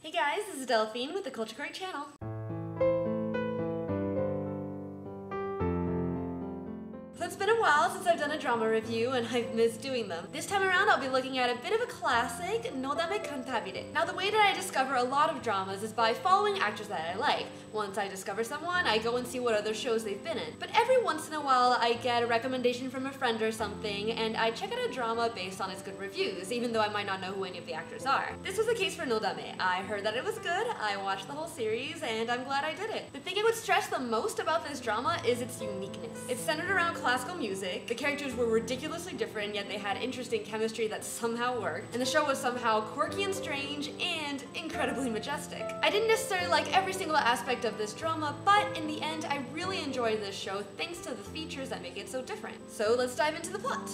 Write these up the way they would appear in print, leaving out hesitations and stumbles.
Hey guys, this is Delphine with the CultureQuirk channel. So it's been a while since I've done a drama review and I've missed doing them. This time around I'll be looking at a bit of a classic, Nodame Cantabile. Now the way that I discover a lot of dramas is by following actors that I like. Once I discover someone, I go and see what other shows they've been in. But every once in a while I get a recommendation from a friend or something and I check out a drama based on its good reviews, even though I might not know who any of the actors are. This was the case for Nodame. I heard that it was good, I watched the whole series, and I'm glad I did it. The thing I would stress the most about this drama is its uniqueness. It's centered around classical music, the characters were ridiculously different, yet they had interesting chemistry that somehow worked, and the show was somehow quirky and strange and incredibly majestic. I didn't necessarily like every single aspect of this drama, but in the end I really enjoyed this show thanks to the features that make it so different. So let's dive into the plot.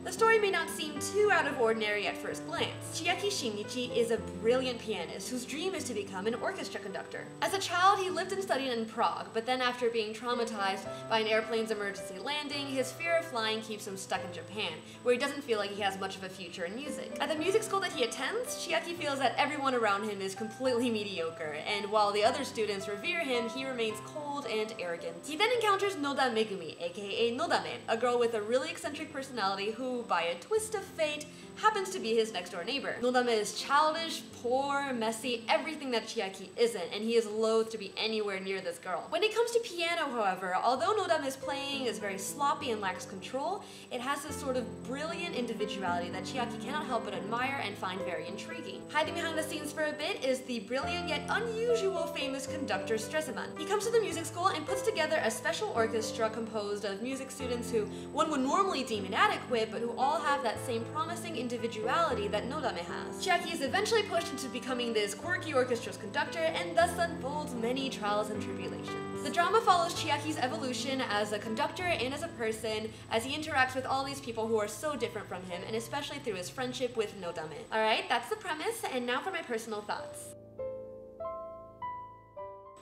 The story may not seem too out of ordinary at first glance. Chiaki Shinichi is a brilliant pianist whose dream is to become an orchestra conductor. As a child, he lived and studied in Prague, but then after being traumatized by an airplane's emergency landing, his fear of flying keeps him stuck in Japan, where he doesn't feel like he has much of a future in music. At the music school that he attends, Chiaki feels that everyone around him is completely mediocre, and while the other students revere him, he remains cold and arrogant. He then encounters Nodame Megumi, aka Nodame, a girl with a really eccentric personality who, by a twist of fate, happens to be his next-door neighbor. Nodame is childish, poor, messy, everything that Chiaki isn't, and he is loath to be anywhere near this girl. When it comes to piano, however, although Nodame's playing is very sloppy and lacks control, it has this sort of brilliant individuality that Chiaki cannot help but admire and find very intriguing. Hiding behind the scenes for a bit is the brilliant yet unusual famous conductor Stresemann. He comes to the music school and puts together a special orchestra composed of music students who one would normally deem inadequate, but who all have that same promising individuality that Nodame has. Chiaki is eventually pushed into becoming this quirky orchestra's conductor and thus unfolds many trials and tribulations. The drama follows Chiaki's evolution as a conductor and as a person as he interacts with all these people who are so different from him, and especially through his friendship with Nodame. Alright, that's the premise, and now for my personal thoughts.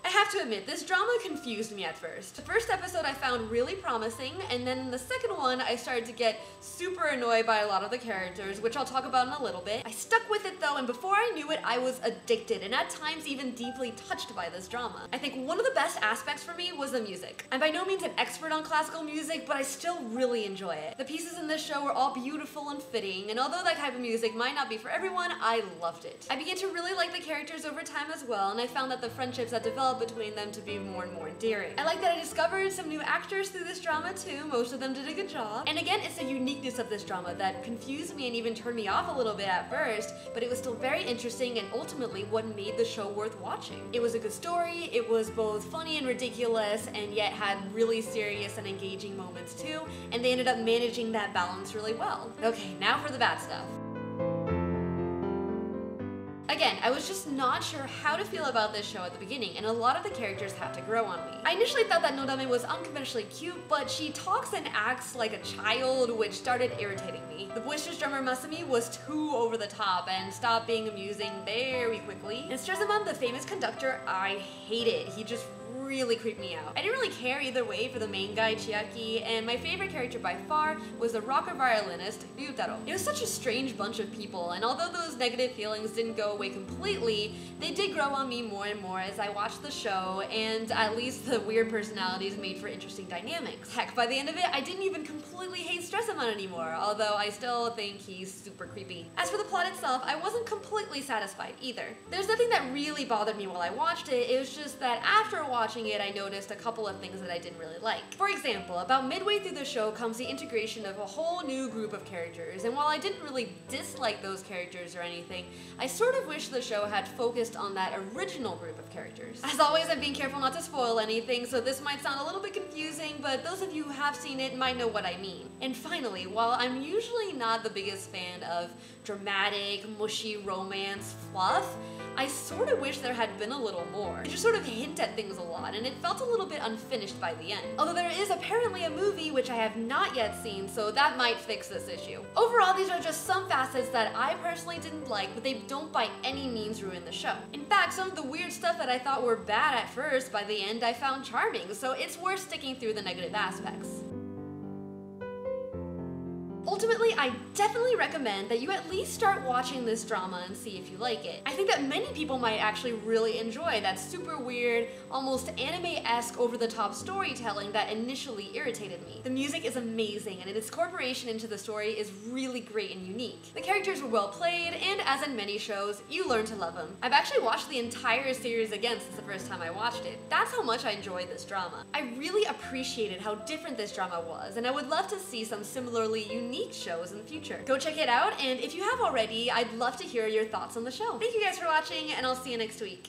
I have to admit, this drama confused me at first. The first episode I found really promising, and then in the second one I started to get super annoyed by a lot of the characters, which I'll talk about in a little bit. I stuck with it though, and before I knew it, I was addicted, and at times even deeply touched by this drama. I think one of the best aspects for me was the music. I'm by no means an expert on classical music, but I still really enjoy it. The pieces in this show were all beautiful and fitting, and although that type of music might not be for everyone, I loved it. I began to really like the characters over time as well, and I found that the friendships that developed between them to be more and more endearing. I like that I discovered some new actors through this drama too. Most of them did a good job. And again, it's the uniqueness of this drama that confused me and even turned me off a little bit at first, but it was still very interesting and ultimately what made the show worth watching. It was a good story, it was both funny and ridiculous, and yet had really serious and engaging moments too, and they ended up managing that balance really well. Okay, now for the bad stuff. Again, I was just not sure how to feel about this show at the beginning, and a lot of the characters had to grow on me. I initially thought that Nodame was unconventionally cute, but she talks and acts like a child, which started irritating me. The boisterous drummer Masumi was too over the top and stopped being amusing very quickly. And Stresemann, the famous conductor, I hated. He just really creeped me out. I didn't really care either way for the main guy, Chiaki, and my favorite character by far was the rocker violinist, Ryutaro. It was such a strange bunch of people, and although those negative feelings didn't go away completely, they did grow on me more and more as I watched the show, and at least the weird personalities made for interesting dynamics. Heck, by the end of it, I didn't even completely hate Stresemann anymore, although I still think he's super creepy. As for the plot itself, I wasn't completely satisfied either. There's nothing that really bothered me while I watched it, it was just that after watching it, I noticed a couple of things that I didn't really like. For example, about midway through the show comes the integration of a whole new group of characters, and while I didn't really dislike those characters or anything, I sort of wish the show had focused on that original group of characters. As always, I'm being careful not to spoil anything, so this might sound a little bit confusing, but those of you who have seen it might know what I mean. And finally, while I'm usually not the biggest fan of dramatic, mushy romance fluff, I sort of wish there had been a little more. They just sort of hint at things a lot, and it felt a little bit unfinished by the end. Although there is apparently a movie which I have not yet seen, so that might fix this issue. Overall, these are just some facets that I personally didn't like, but they don't by any means ruin the show. In fact, some of the weird stuff that I thought were bad at first, by the end I found charming, so it's worth sticking through the negative aspects. Ultimately, I definitely recommend that you at least start watching this drama and see if you like it. I think that many people might actually really enjoy that super weird, almost anime-esque over-the-top storytelling that initially irritated me. The music is amazing, and its incorporation into the story is really great and unique. The characters were well played, and as in many shows, you learn to love them. I've actually watched the entire series again since the first time I watched it. That's how much I enjoyed this drama. I really appreciated how different this drama was, and I would love to see some similarly unique shows in the future. Go check it out, and if you have already, I'd love to hear your thoughts on the show. Thank you guys for watching, and I'll see you next week.